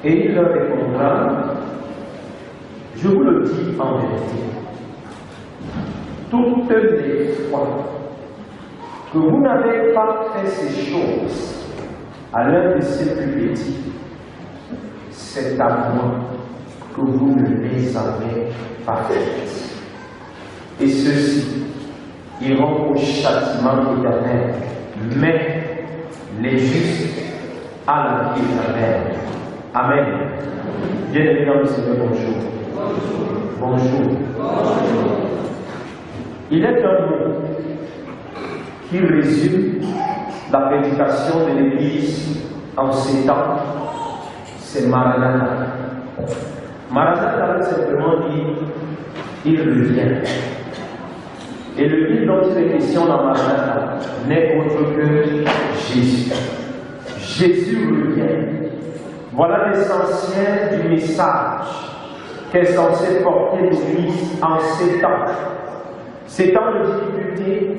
Et il leur répondra, je vous le dis en vérité, toutes les fois que vous n'avez pas fait ces choses à l'un de ces plus petits, c'est à moi que vous ne les avez pas faites. Et ceux-ci iront au châtiment éternel, mais les justes à la vie éternelle. Amen. Bien-aimés dans le Seigneur, bonjour. Bonjour. Il est un mot qui résume la prédication de l'Église en ces temps, c'est Maranatha. Maranatha veut simplement dire il revient. Et le livre dont il est question dans Maranatha n'est autre que Jésus. Jésus revient. Voilà l'essentiel du message qu'est censé porter l'Église en ces temps. Ces temps de difficulté,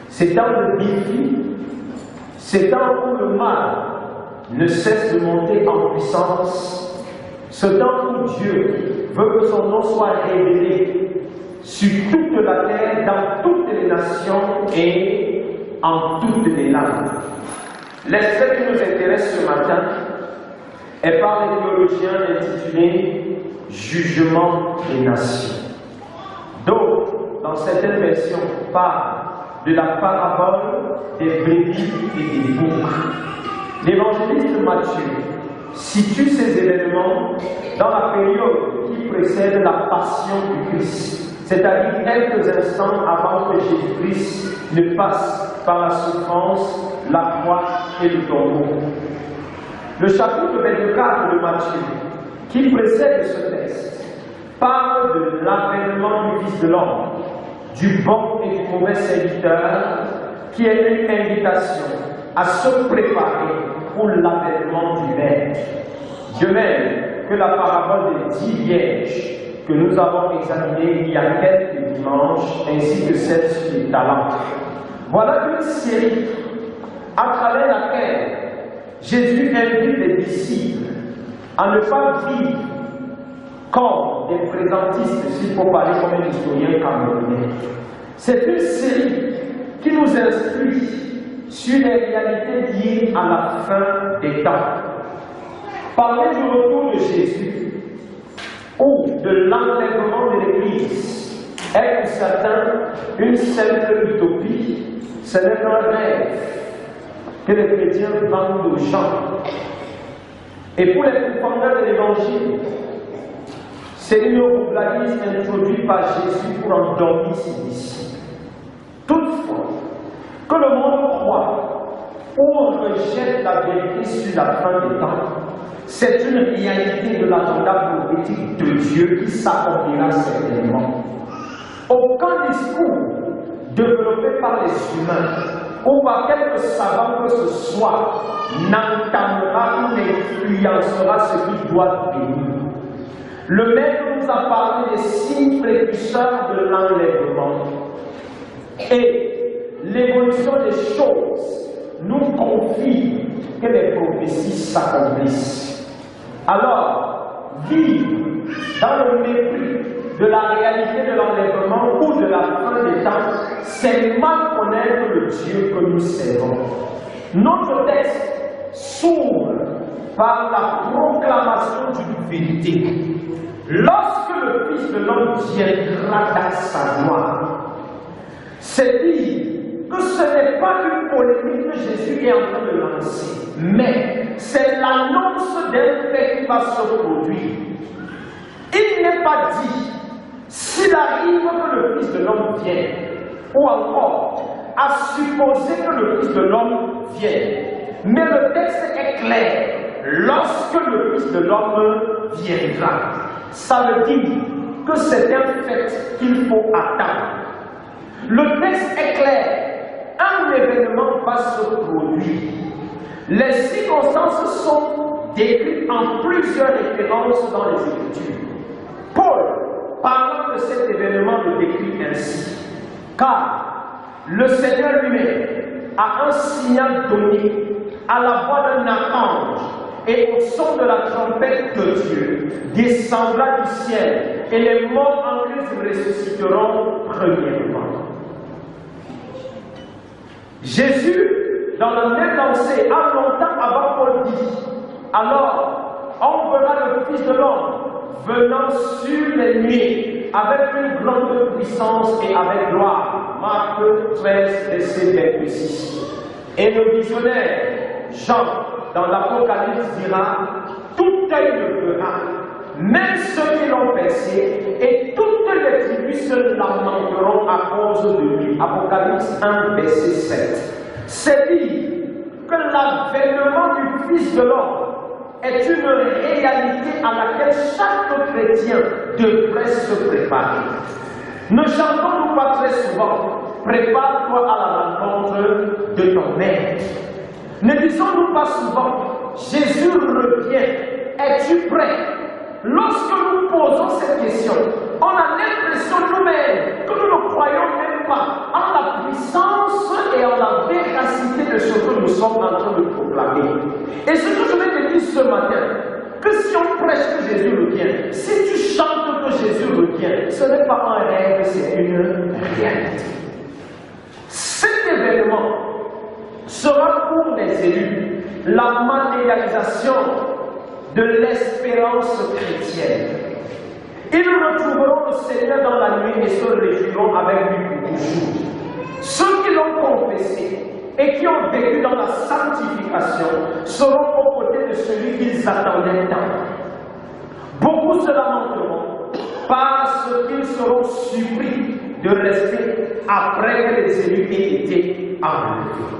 ces temps de défi, ces temps où le mal ne cesse de monter en puissance, ce temps où Dieu veut que son nom soit révélé sur toute la terre, dans toutes les nations et en toutes les langues. L'extrait qui nous intéresse ce matin est par les théologiens intitulé « Jugement des nations ». Donc, dans certaines versions, parle de la parabole des brebis et des boucs. L'évangéliste Matthieu situe ces événements dans la période qui précède la passion du Christ, c'est-à-dire quelques instants avant que Jésus-Christ ne passe par la souffrance, la croix et le tombeau. Le chapitre 24 de Matthieu, qui précède ce texte, parle de l'avènement du Fils de l'homme, du bon et du mauvais serviteur, qui est une invitation à se préparer pour l'avènement du Maître. De même que la parabole des 10 vierges que nous avons examinée il y a quelques dimanches, ainsi que celle sur les talents. Voilà une série à travers laquelle Jésus invite les disciples à ne pas vivre comme des présentistes, s'il faut parler comme un historien camerounais. C'est une série qui nous instruit sur les réalités liées à la fin des temps. Parler du retour de Jésus ou de l'enlèvement de l'Église est pour certains une simple utopie. Ce n'est qu'un rêve que les chrétiens vendent aux gens. Et pour les profondeurs de l'Évangile, c'est une roubladise introduite par Jésus pour endormir ses disciples. Toutefois, que le monde croit ou rejette la vérité sur la fin des temps, c'est une réalité de l'agenda prophétique de Dieu qui s'accomplira certainement. Aucun discours développé par les humains ou par quelque savant que ce soit n'entamera ou n'influencera ce qui doit venir. Le Maître nous a parlé des signes précurseurs de l'enlèvement. Et l'évolution des choses nous confirme que les prophéties s'accomplissent. Alors, vivre dans le mépris de la réalité de l'enlèvement ou de la fin des temps, c'est mal connaître le Dieu que nous servons. Notre texte s'ouvre par la proclamation d'une vérité. Lorsque le Fils de l'homme viendra dans sa gloire, c'est dire que ce n'est pas une polémique que Jésus est en train de lancer, mais c'est l'annonce d'un fait qui va se produire. Il n'est pas dit s'il arrive que le Fils de l'homme vienne, ou encore à supposer que le Fils de l'homme vienne. Mais le texte est clair. Lorsque le Fils de l'homme viendra, ça veut dire que c'est un fait qu'il faut attendre. Le texte est clair. Un événement va se produire. Les circonstances sont décrites en plusieurs références dans les Écritures. Paul, parlant de cet événement, le décrit ainsi. Car le Seigneur lui-même a un signal donné à la voix d'un archange et au son de la trompette de Dieu, descendra du ciel, et les morts en Christ ressusciteront premièrement. Jésus, dans la même lancée, a longtemps avant Paul dit, alors on verra le Fils de l'homme venant sur les nuées avec une grande puissance et avec gloire. Marc 13, verset 26. Et le visionnaire, Jean, dans l'Apocalypse dira, tout œil le verra, même ceux qui l'ont percé, et toutes les tribus se lamenteront à cause de lui. Apocalypse 1, verset 7. C'est dire que l'avènement du Fils de l'homme est une réalité à laquelle chaque chrétien devrait se préparer. Ne chantons-nous pas très souvent, prépare-toi à la rencontre de ton maître. Ne disons-nous pas souvent, Jésus revient, es-tu prêt? Lorsque nous posons cette question, on a l'impression nous-mêmes que nous ne croyons même pas en la puissance et en la véracité de ce que nous sommes en train de proclamer. Et ce que je vais te dire ce matin, que si on prêche que Jésus revient, si tu chantes que Jésus revient, ce n'est pas un rêve, c'est une réalité. Cet événement sera pour les élus la matérialisation de l'espérance chrétienne. Ils retrouveront le Seigneur dans la nuit et se réjouiront avec lui pour toujours. Ceux qui l'ont confessé et qui ont vécu dans la sanctification seront aux côtés de celui qu'ils attendaient tant. Beaucoup se lamenteront parce qu'ils seront surpris de rester après que les élus aient été enlevés.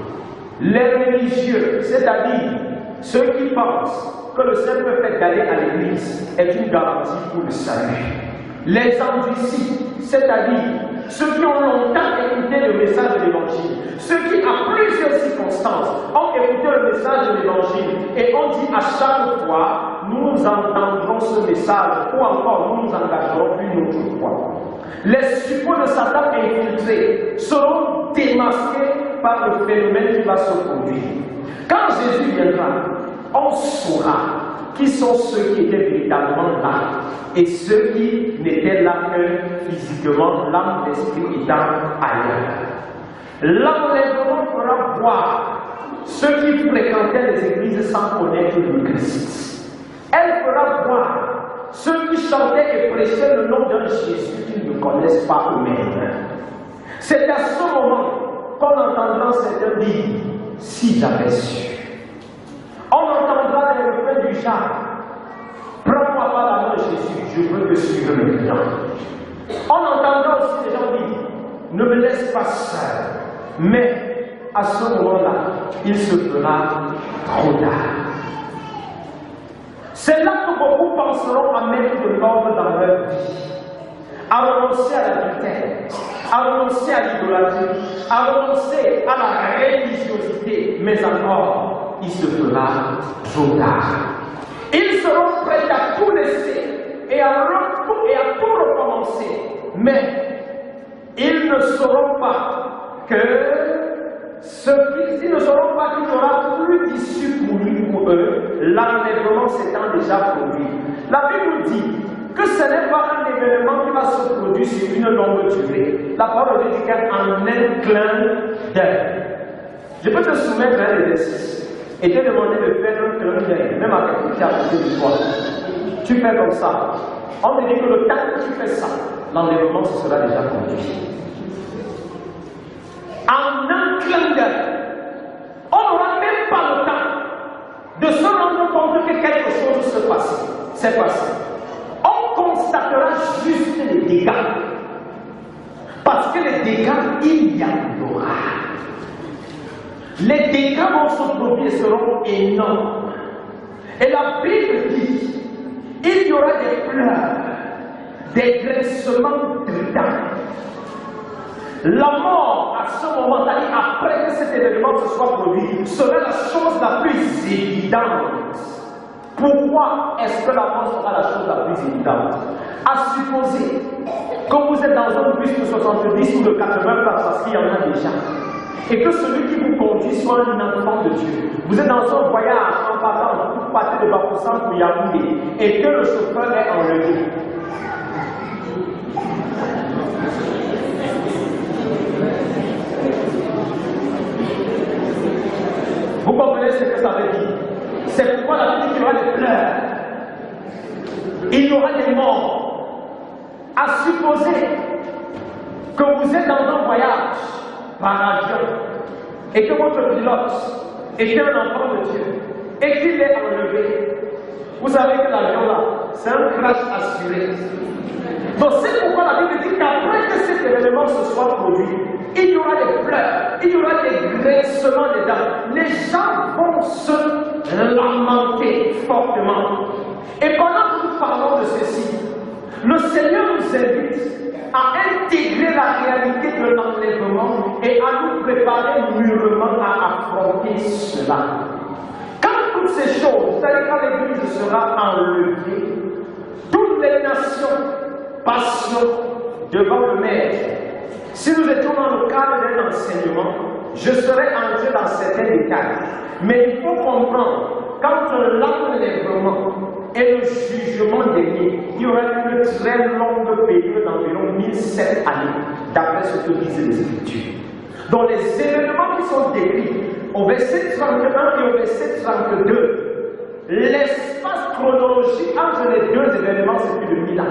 Les religieux, c'est-à-dire ceux qui pensent que le simple fait d'aller à l'église est une garantie pour le salut. Les endurcis, c'est-à-dire ceux qui ont longtemps écouté le message de l'évangile, ceux qui, à plusieurs circonstances, ont écouté le message de l'évangile et ont dit à chaque fois, nous entendrons ce message, ou encore nous nous engagerons une autre fois. Les suppôts de Satan infiltrés seront démasqués par le phénomène qui va se produire. Quand Jésus viendra, on saura qui sont ceux qui étaient véritablement là et ceux qui n'étaient là que physiquement, l'âme, l'esprit étant ailleurs. L'enlèvement fera voir ceux qui fréquentaient les églises sans connaître le Christ. Elle fera voir ceux qui chantaient et prêchaient le nom d'un Jésus qu'ils ne connaissent pas eux-mêmes. C'est à ce moment qu'on entendra certains dire, si j'avais su. On entendra les refrains du genre, prends-moi pas la main Jésus, je veux te suivre maintenant. On entendra aussi les gens dire, ne me laisse pas seul. Mais à ce moment-là, il se fera trop tard. C'est là que beaucoup penseront à mettre de l'ordre dans leur vie, à renoncer à l'adultère, à renoncer à l'idolâtrie, à renoncer à la religiosité, mais encore, il se fera trop tard. Ils seront prêts à tout laisser et à tout recommencer, mais ils ne sauront pas que ils ne sauront pas qu'il n'y aura plus d'issue pour lui, pour eux, l'enlèvement s'étant déjà produit. La Bible dit que ce n'est pas un événement qui va se produire sur une longue durée. La parole de Dieu dit qu'en un clin d'œil. Je peux te soumettre un exercice et te demander de faire un clin d'œil, même avec tout qui a côté de toi. Tu fais comme ça. On te dit que le temps que tu fais ça, l'enlèvement se sera déjà produit. En un clin d'œil, on n'aura même pas le temps de se rendre compte que quelque chose s'est passé. On constatera juste les dégâts. Parce que les dégâts, il y en aura. Les dégâts vont se produire seront énormes. Et la Bible dit, il y aura des pleurs, des graissements de dents. La mort, à ce moment, c'est-à-dire après que cet événement se soit produit, sera la chose la plus évidente. Pourquoi est-ce que la mort sera la chose la plus évidente? À supposer que vous êtes dans un bus de 70 ou de 80 places, parce qu'il y en a déjà, Et que celui qui vous conduit soit un enfant de Dieu. Vous êtes dans un voyage en partant, vous partez de Bafoussam pour Yaoundé, et que le chauffeur est enlevé. Vous comprenez ce que ça veut dire? C'est pourquoi la Bible dit qu'il y aura des pleurs. Il y aura des morts. À supposer que vous êtes dans un voyage par avion et que votre pilote est un enfant de Dieu et qu'il est enlevé. Vous savez que l'avion là, c'est un crash assuré. Donc c'est pourquoi la Bible dit qu'après que cet événement se soit produit, il y aura des pleurs, il y aura des graissements des dents. Les gens vont se lamenter fortement. Et pendant que nous parlons de ceci, le Seigneur nous invite à intégrer la réalité de l'enlèvement et à nous préparer mûrement à affronter cela. Quand toutes ces choses, c'est-à-dire quand l'Église sera enlevée, toutes les nations passeront devant le Maître. Si nous étions dans le cadre d'un enseignement, je serais entré dans certains détails. Mais il faut comprendre, quand l'enlèvement et le jugement dernier, il y aura une très longue période d'environ 1007 années, d'après ce que disent les Écritures. Donc les événements qui sont décrits au verset 31 et au verset 32, l'espace chronologique entre les deux événements, c'est plus de 1000 ans.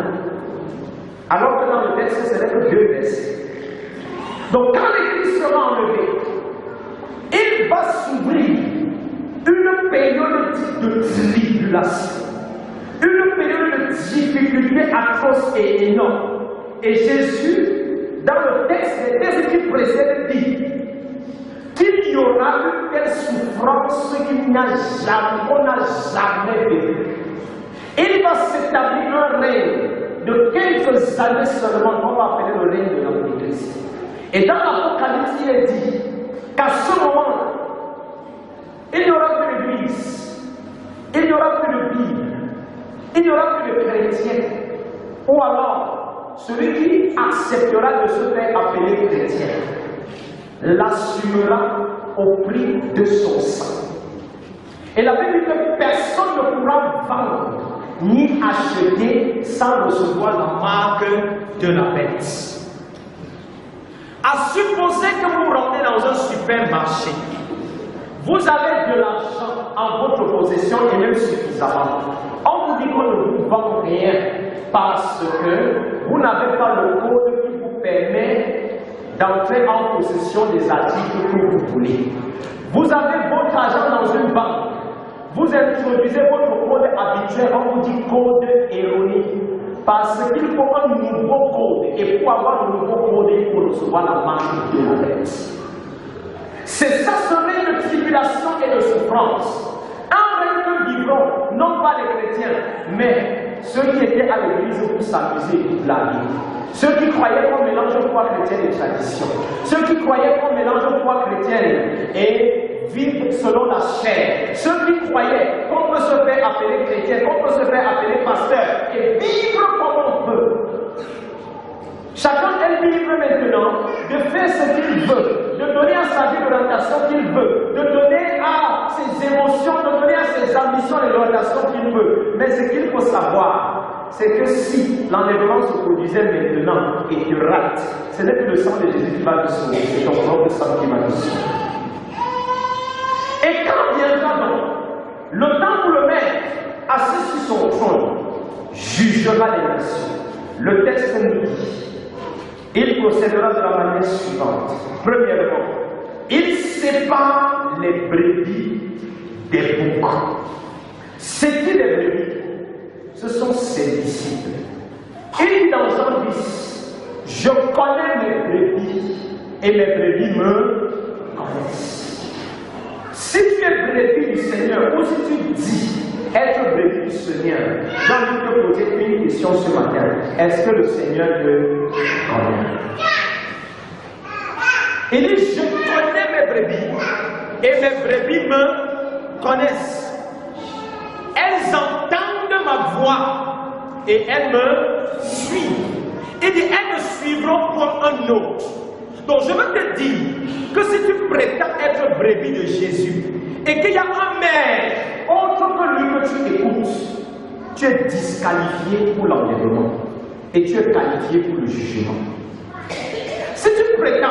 Alors que dans le texte, ce n'est que 2 versets. Donc quand l'Église sera enlevée, il va s'ouvrir une période de tribulation, une période de difficulté atroce et énorme. Et Jésus, dans le texte, les textes qui précèdent, dit qu'il y aura une telle souffrance qu'on n'a jamais vécue. Il va s'établir un règne de quelques années seulement, qu'on va appeler le règne de l'Antéchrist. Et dans l'Apocalypse, il est dit qu'à ce moment-là, il n'y aura plus d'église, il n'y aura plus de Bible, il n'y aura plus de chrétiens. Ou alors, celui qui acceptera de se faire appeler chrétien l'assumera au prix de son sang. Et la Bible dit que personne ne pourra vendre ni acheter sans recevoir la marque de la bête. À supposer que vous rentrez dans un supermarché, vous avez de l'argent en votre possession et même suffisamment. On vous dit qu'on ne vous vend rien parce que vous n'avez pas le code qui vous permet d'entrer en possession des articles que vous voulez. Vous avez votre argent dans une banque. Vous introduisez votre code habituel, on vous dit code erroné. Parce qu'il faut un nouveau code. Et pour avoir le nouveau code, il faut recevoir la marque de la bête. C'est ça, ce règne de tribulation et de souffrance. Un règne que vivront, non pas les chrétiens, mais ceux qui étaient à l'église pour s'amuser toute la vie. Ceux qui croyaient qu'on mélange foi chrétienne et tradition. Ceux qui croyaient qu'on mélange foi chrétienne et vivre selon la chair. Ceux qui croyaient qu'on peut se faire appeler chrétien, qu'on peut se faire appeler pasteur et vivre comme on veut. Chacun est libre maintenant de faire ce qu'il veut, de donner à sa vie l'orientation qu'il veut, de donner à ses émotions, de donner à ses ambitions l'orientation qu'il veut. Mais ce qu'il faut savoir, c'est que si l'enlèvement se produisait maintenant et tu rates, ce n'est que le sang de Jésus qui va te sauver, c'est ton propre sang qui va te sauver. Et quand viendra donc le temps où le maître, assis sur son trône, jugera les nations, le texte nous dit, il procédera de la manière suivante. Premièrement, il sépare les brebis des boucs. C'est qui les brebis? Ce sont ses disciples. Il dit dans Jean 10, je connais mes brebis et mes brebis me connaissent. Si tu es brebis du Seigneur ou si tu dis être brebis du Seigneur, j'ai envie de te poser une question ce matin. Est-ce que le Seigneur te connaît? Il dit, je connais mes brebis et mes brebis me connaissent. Elles entendent ma voix et elles me suivent. Il dit, elles me suivront comme un autre. Donc je veux te dire que si tu prétends être brebis de Jésus et qu'il y a un maître autre que lui que tu écoutes, tu es disqualifié pour l'enlèvement et tu es qualifié pour le jugement. Si tu prétends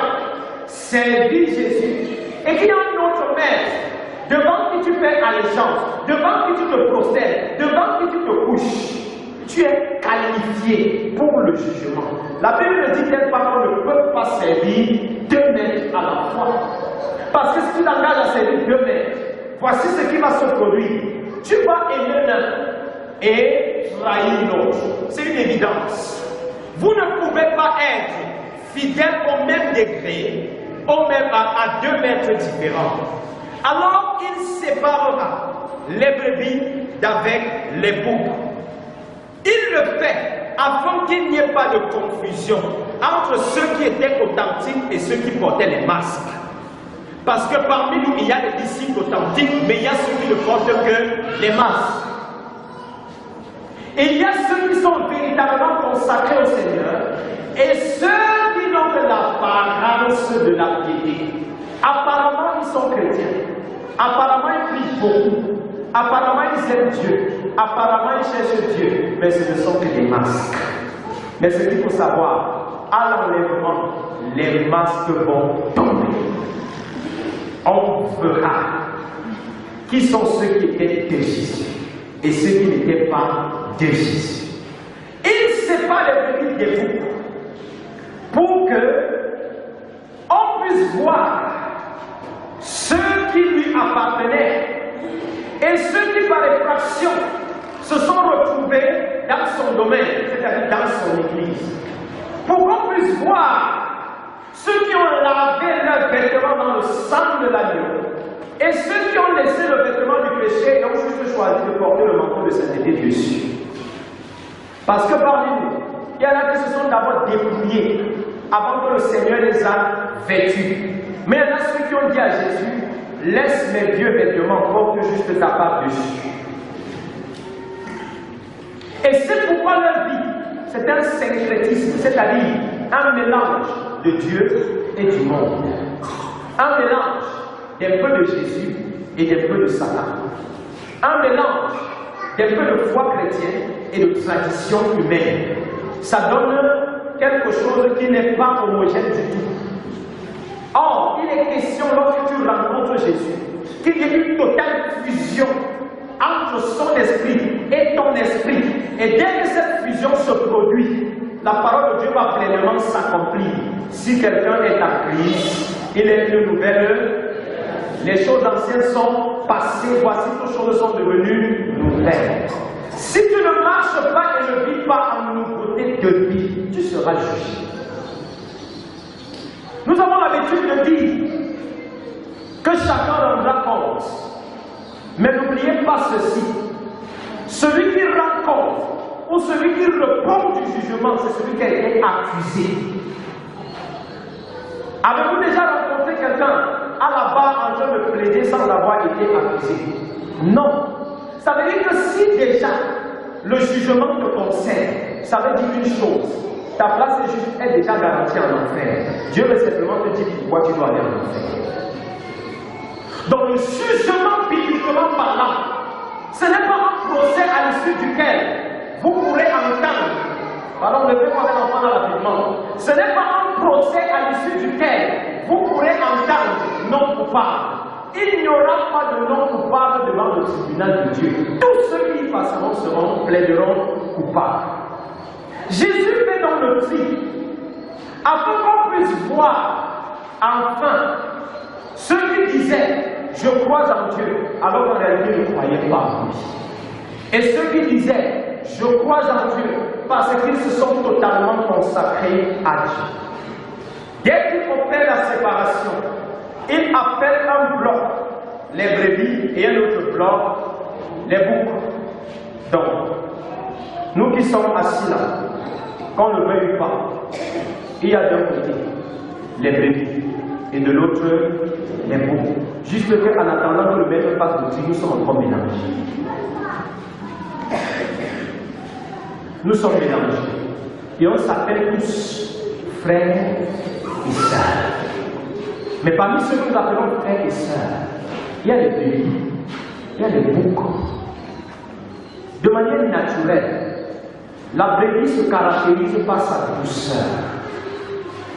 servir Jésus et qu'il y a un autre maître devant qui tu fais allégeance, devant qui tu te procèdes, devant qui tu te couches, tu es qualifié pour le jugement. La Bible ne dit qu'elle pas qu'on ne peut pas servir deux maîtres à la fois. Parce que si tu t'engages à servir deux maîtres, voici ce qui va se produire. Tu vas aimer l'un et trahir l'autre. C'est une évidence. Vous ne pouvez pas être fidèle au même degré, à deux maîtres différents. Alors il séparera les brebis d'avec les boucs. Il le fait afin qu'il n'y ait pas de confusion entre ceux qui étaient authentiques et ceux qui portaient les masques. Parce que parmi nous, il y a des disciples authentiques, mais il y a ceux qui ne portent que les masques. Et il y a ceux qui sont véritablement consacrés au Seigneur et ceux qui n'ont que l'apparence de la piété. Apparemment, ils sont chrétiens. Apparemment, ils prient beaucoup. Apparemment, ils aiment Dieu. Apparemment, ils cherchent Dieu. Mais ce ne sont que des masques. Mais ce qu'il faut savoir, à l'enlèvement, les masques vont tomber. On verra qui sont ceux qui étaient de Jésus et ceux qui n'étaient pas de Jésus. Il sépare les brebis des boucs pour que on puisse voir ceux qui lui appartenaient et ceux qui par effraction se sont retrouvés dans son domaine, c'est-à-dire dans son église. Pour qu'on puisse voir ceux qui ont lavé leurs vêtements dans le sang de l'agneau et ceux qui ont laissé le vêtement du péché et ont juste choisi de porter le manteau de sainteté dessus. Parce que parmi nous, il y en a qui se sont d'abord dépouillés avant que le Seigneur les a vêtus. Mais il y en a ceux qui ont dit à Jésus, laisse mes vieux vêtements, porte juste ta part dessus. Et c'est pourquoi leur vie, c'est un syncrétisme, c'est-à-dire un mélange de Dieu et du monde. Un mélange d'un peu de Jésus et d'un peu de Satan. Un mélange d'un peu de foi chrétienne et de tradition humaine. Ça donne quelque chose qui n'est pas homogène du tout. Or, il est question, lorsque tu rencontres Jésus, qu'il y ait une totale fusion entre son esprit et ton esprit. Et dès que cette fusion se produit, la parole de Dieu va pleinement s'accomplir. Si quelqu'un est à Christ, il est une nouvelle. Les choses anciennes sont passées, voici toutes choses sont devenues nouvelles. Si tu ne marches pas et ne vis pas en nouveauté de vie, tu seras jugé. Nous avons l'habitude de dire que chacun rendra compte. Mais n'oubliez pas ceci. Celui qui rend compte ou celui qui répond du jugement, c'est celui qui a été accusé. Avez-vous déjà rencontré quelqu'un à la barre en train de plaider sans avoir été accusé? Non. Ça veut dire que si déjà le jugement te concerne, ça veut dire une chose. Ta place est déjà garantie en enfer. Dieu veut simplement te dire pourquoi tu dois aller en enfer. Donc le jugement bibliquement parlant, ce n'est pas un procès à l'issue duquel vous pourrez entendre. Pardon, levez-moi un enfant rapidement. Ce n'est pas un procès à l'issue duquel vous pourrez entendre non coupable. Il n'y aura pas de non coupable devant le tribunal de Dieu. Tous ceux qui y passeront plaideront coupables. Jésus fait donc le tri afin qu'on puisse voir enfin ceux qui disaient je crois en Dieu alors qu'en réalité ils ne croyaient pas en lui. Et ceux qui disaient je crois en Dieu parce qu'ils se sont totalement consacrés à Dieu. Dès qu'il opère la séparation, il appelle un bloc les brebis et un autre bloc les boucs. Donc, nous qui sommes assis là, qu'on ne veuille pas, il y a d'un côté les brebis et de l'autre les boucs. Juste qu'en attendant que le maître fasse le tri, nous sommes encore mélangés. Nous sommes mélangés. Et on s'appelle tous frères et sœurs. Mais parmi ceux que nous appelons frères et sœurs, il y a les brebis, il y a les boucs. De manière naturelle, la brebis se caractérise par sa douceur,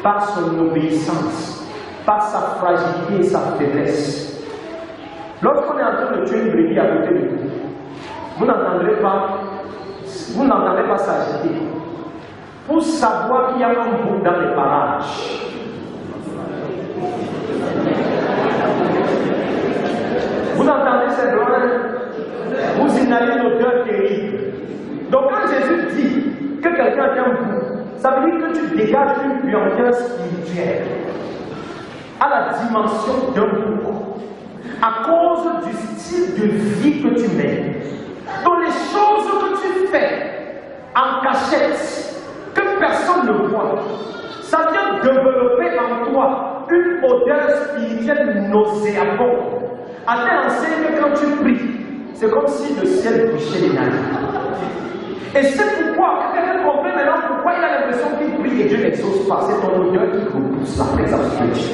par son obéissance, par sa fragilité et sa faiblesse. Lorsqu'on est en train de tuer une brebis à côté de vous, vous n'entendrez pas s'agiter. Pour savoir qu'il y a un bouc dans les parages. Vous entendez cette odeur? Vous inhalez une odeur terrible. Donc quand Jésus dit que quelqu'un est un bouc, ça veut dire que tu dégages une puanteur spirituelle à la dimension d'un bouc à cause du style de vie que tu mènes. Donc les choses que tu fais en cachette, que personne ne voit, ça vient développer en toi une odeur spirituelle nauséabonde. À telle enseigne que quand tu pries, c'est comme si le ciel bouchait les narines. Et c'est pourquoi, quelqu'un comprend maintenant pourquoi il a l'impression qu'il prie et Dieu n'exauce pas. C'est ton odeur qui repousse la présence de Dieu.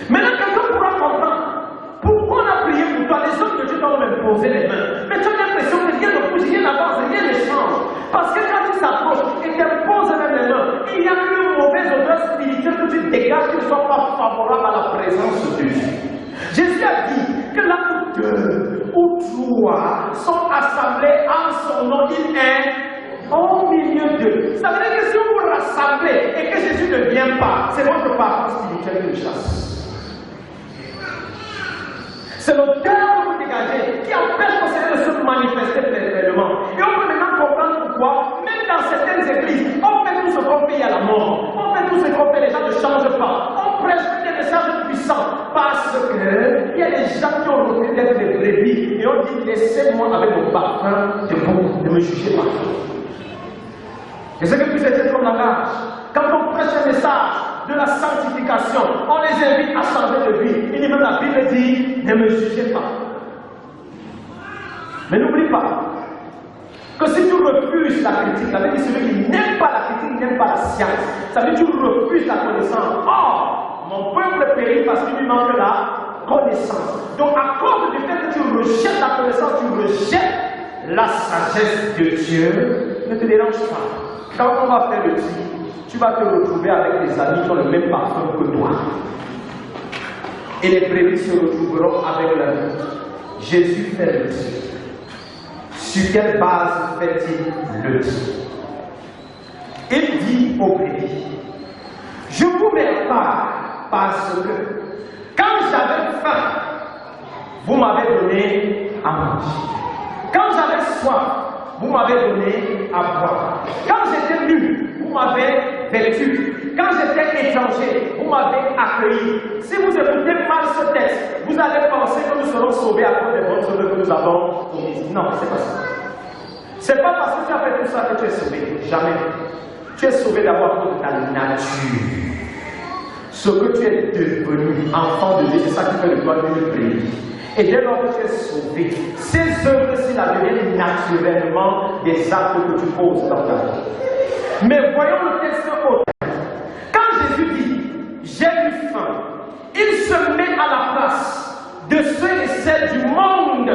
Maintenant, quelqu'un pourra comprendre pourquoi on a prié pour toi. Les hommes de Dieu t'ont même posé les mains. Mais tu as l'impression que rien ne bouge, rien n'avance, rien ne change. Parce que quand tu s'approches et t'imposes même les mains, il y a une mauvaise odeur spirituelle que tu dégages qui ne soit pas favorable à la présence de Dieu. Jésus a dit que là où deux ou trois sont assemblés en son nom, il est au milieu d'eux. Ça veut dire que si vous vous rassemblez et que Jésus ne vient pas, c'est votre parent spirituel qui chasse. C'est l'odeur que vous dégagez qui empêche le Seigneur de se manifester pleinement. Et on peut maintenant comprendre pourquoi, même dans certaines églises, on fait tout ce qu'on fait à la mort. On fait tout ce qu'on fait, les gens ne changent pas. On prêche des messages puissants parce qu'il y a des gens qui ont refusé d'être des brebis et on dit laissez-moi avec mon parfum de bon, ne me jugez pas. Et ce que vous êtes comme la rage. Quand on prêche un message de la sanctification, on les invite à changer de vie. Et même la Bible dit, ne me jugez pas. Mais n'oublie pas que si tu refuses la critique, ça veut dire celui qui n'aime pas la critique, n'aime pas la science. Ça veut dire que tu refuses la connaissance. Or, mon peuple périt parce qu'il lui manque la connaissance. Donc à cause du fait que tu rejettes la connaissance, tu rejettes la sagesse de Dieu, ne te dérange pas. Quand on va faire le tri, tu vas te retrouver avec des amis qui ont le même parfum que toi. Et les brebis se retrouveront avec leur vie. Jésus fait le tri. Sur quelle base fait-il le tri? Il dit aux brebis, je vous mets pas parce que quand j'avais faim, vous m'avez donné à manger. Quand j'avais soif, vous m'avez donné à boire. Quand j'étais nu, vous m'avez vêtu. Quand j'étais étranger, vous m'avez accueilli. Si vous écoutez mal ce texte, vous allez penser que nous serons sauvés à cause des bonnes choses que nous avons commises. Non, c'est pas ça. C'est pas parce que tu as fait tout ça que tu es sauvé. Jamais. Tu es sauvé d'abord à cause de ta nature. Ce que tu es devenu, enfant de Dieu, c'est ça qui fait de toi une brebis. Et dès lors que tu es sauvé, ces œuvres-ci deviennent naturellement des actes que tu poses dans ta vie. Mais voyons le texte autre. Quand Jésus dit « j'ai eu faim », il se met à la place de ceux et celles du monde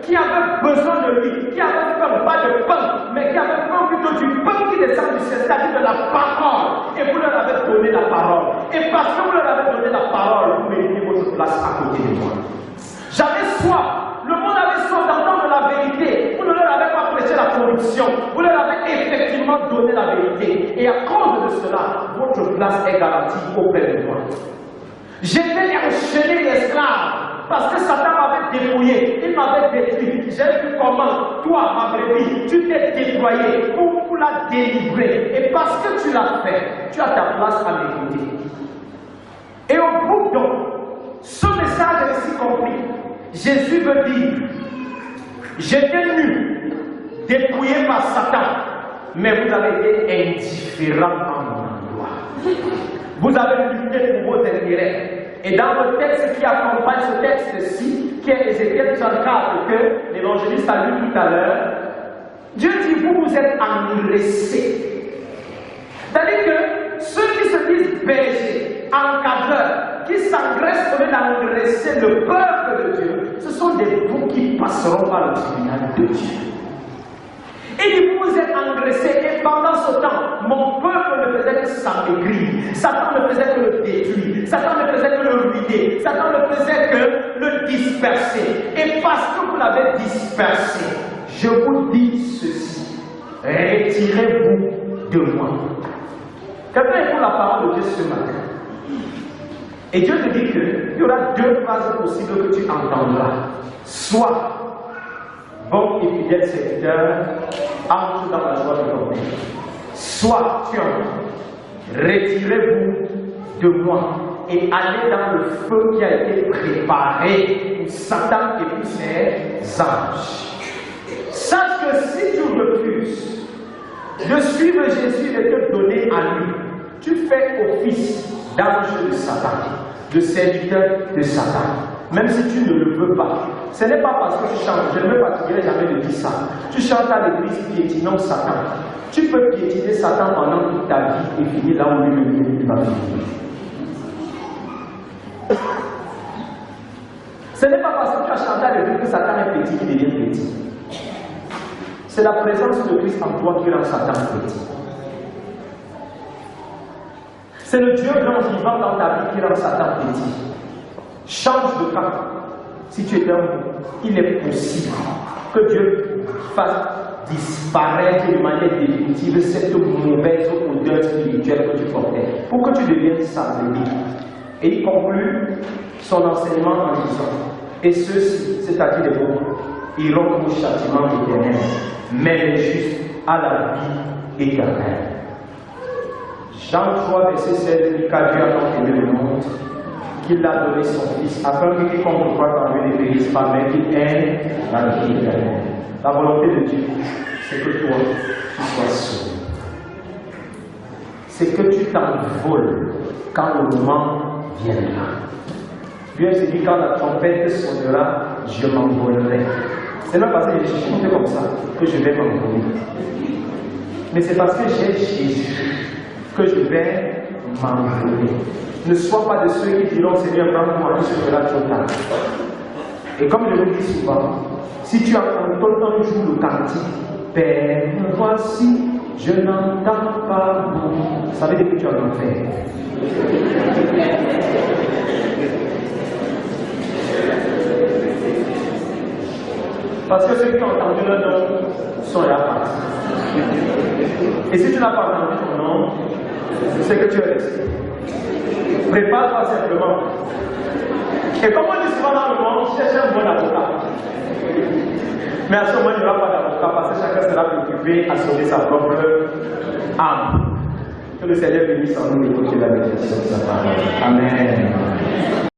qui avaient besoin de lui, qui avaient faim, pas de pain, mais qui avaient faim plutôt du pain qui descend du ciel, c'est-à-dire de la parole. Et vous leur avez donné la parole. Et parce que vous leur avez donné la parole, vous méritez votre place à côté de moi. J'avais soif. Le monde avait soif d'entendre la vérité. Vous ne leur avez pas prêché la corruption. Vous leur avez effectivement donné la vérité. Et à cause de cela, votre place est garantie auprès de moi. J'étais enchaîné d'esclaves parce que Satan m'avait dépouillé. Il m'avait détruit. J'ai vu comment, toi, ma brebis, tu t'es déployé pour la délivrer. Et parce que tu l'as fait, tu as ta place à m'écouter. Et au bout donc, ce message est ici compris. Jésus veut dire, j'étais nu, dépouillé par Satan, mais vous avez été indifférent en mon endroit. Vous avez lutté pour vos intérêts. Et dans le texte qui accompagne ce texte-ci, qui est Ézéchiel 34, que l'évangéliste a lu tout à l'heure, Dieu dit, vous vous êtes engraissés. C'est-à-dire que ceux qui se disent engraisse au lieu d'engraisser le peuple de Dieu, ce sont des boucs qui passeront par le tribunal de Dieu. Et il vous êtes engraissés, et pendant ce temps, mon peuple ne faisait que s'amaigrir. Satan ne faisait que le détruire. Satan ne faisait que le ruiner. Satan ne faisait que le disperser. Et parce que vous l'avez dispersé, je vous dis ceci, retirez-vous de moi. Quelqu'un écoute la parole de Dieu ce matin. Et Dieu te dit qu'il y aura deux phrases possibles que tu entendras. Soit, bon et fidèle serviteur, entre dans la joie de ton Père. Soit tu entends, retirez-vous de moi et allez dans le feu qui a été préparé pour Satan et pour ses anges. Sache que si tu refuses de suivre Jésus et de te donner à lui, tu fais office d'ange de Satan, de serviteur de Satan. Même si tu ne le veux pas. Ce n'est pas parce que tu chantes, je ne me fatiguerai jamais de dire ça. Tu chantes à l'église piétinant Satan. Tu peux piétiner Satan pendant toute ta vie et finir là où lui va finir. Ce n'est pas parce que tu as chanté à l'église que Satan est petit qu'il devient petit. C'est la présence de Christ en toi qui rend Satan petit. C'est le Dieu grand vivant dans ta vie qui rend Satan petit. Change de cap. Si tu es un mot, il est possible que Dieu fasse disparaître de manière définitive cette mauvaise odeur spirituelle que tu portais, pour que tu deviennes sablé. Et il conclut son enseignement en disant, et ceux-ci, c'est-à-dire les pauvres, iront au châtiment éternel, mais les justes à la vie éternelle. Jean 3, verset 16 dit qu'à Dieu a tant aimé le monde, qu'il a donné son Fils, afin que quiconque croit en lui ne périsse pas, mais qu'il ait la vie éternelle. La volonté de Dieu, c'est que toi, tu sois sauvé. C'est que tu t'envoles quand le moment viendra. Dieu se dit, quand la trompette sonnera, je m'envolerai. C'est même parce que j'ai chanté comme ça que je vais m'envoler. Mais c'est parce que j'ai Jésus que je vais m'envoler. Ne sois pas de ceux qui diront Seigneur, prends-moi, il se fera trop tard. Et comme je vous dis souvent, si tu entends un jour le cantique, Père, voici, je n'entends pas bon. Ça veut dire que tu as en enfer. Parce que ceux qui ont entendu leur nom sont là partis. Et si tu n'as pas entendu ton nom, c'est que tu es resté. Prépare-toi simplement. Et comme on dit souvent dans le monde, cherche un bon avocat. Mais à ce moment, il n'y aura pas d'avocat parce que chacun sera préoccupé à sauver sa propre âme. Que le Seigneur bénisse en nous et que la bénédiction de sa parole. Amen.